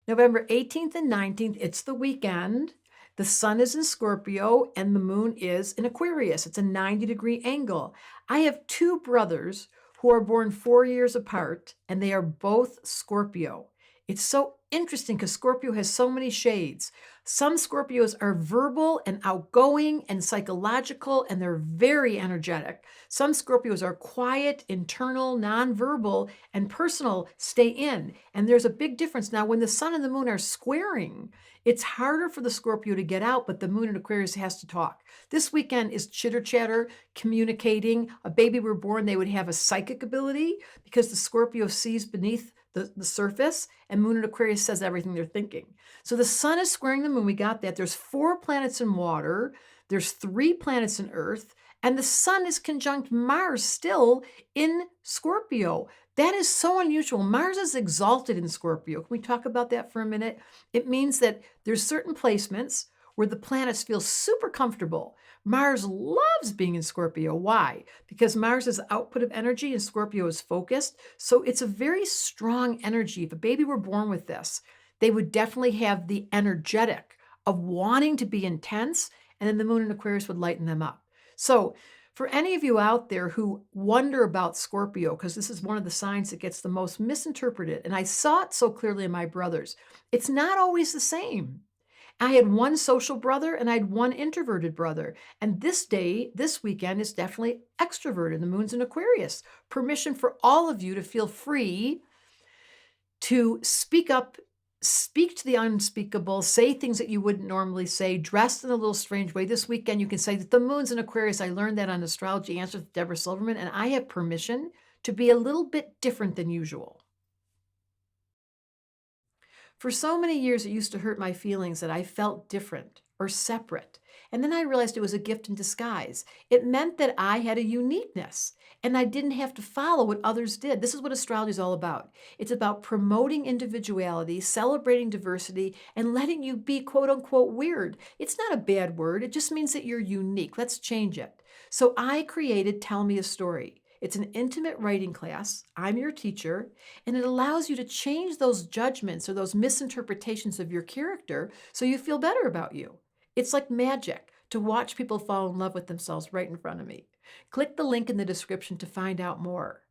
November 18th and 19th, it's the weekend. The sun is in Scorpio and the moon is in Aquarius. It's a 90-degree angle. I have two brothers who are born 4 years apart, and they are both Scorpio. It's so interesting because Scorpio has so many shades. Some Scorpios are verbal and outgoing and psychological, and they're very energetic. Some Scorpios are quiet, internal, nonverbal, and personal, stay in. And there's a big difference. Now, when the sun and the moon are squaring, it's harder for the Scorpio to get out, but the moon in Aquarius has to talk. This weekend is chitter chatter, communicating. A baby were born, they would have a psychic ability because the Scorpio sees beneath the surface, and moon in Aquarius says everything they're thinking. So the sun is squaring the moon. We got that. There's 4 planets in water. There's 3 planets in earth. And the sun is conjunct Mars still in Scorpio. That is so unusual. Mars is exalted in Scorpio. Can we talk about that for a minute? It means that there's certain placements where the planets feel super comfortable. Mars loves being in Scorpio. Why? Because Mars is output of energy and Scorpio is focused. So it's a very strong energy. If a baby were born with this, they would definitely have the energetic of wanting to be intense, and then the moon in Aquarius would lighten them up. So for any of you out there who wonder about Scorpio, because this is one of the signs that gets the most misinterpreted, and I saw it so clearly in my brothers, it's not always the same. I had one social brother and I had one introverted brother. And this weekend is definitely extroverted. The moon's in Aquarius. Permission for all of you to feel free to speak up, speak to the unspeakable, say things that you wouldn't normally say, dressed in a little strange way. This weekend, you can say that the moon's in Aquarius. I learned that on Astrology Answers with Debra Silverman, and I have permission to be a little bit different than usual. For so many years, it used to hurt my feelings that I felt different or separate. And then I realized it was a gift in disguise. It meant that I had a uniqueness and I didn't have to follow what others did. This is what astrology is all about. It's about promoting individuality, celebrating diversity, and letting you be quote unquote weird. It's not a bad word. It just means that you're unique. Let's change it. So I created Tell Me a Story. It's an intimate writing class. I'm your teacher, and it allows you to change those judgments or those misinterpretations of your character so you feel better about you. It's like magic to watch people fall in love with themselves right in front of me. Click the link in the description to find out more.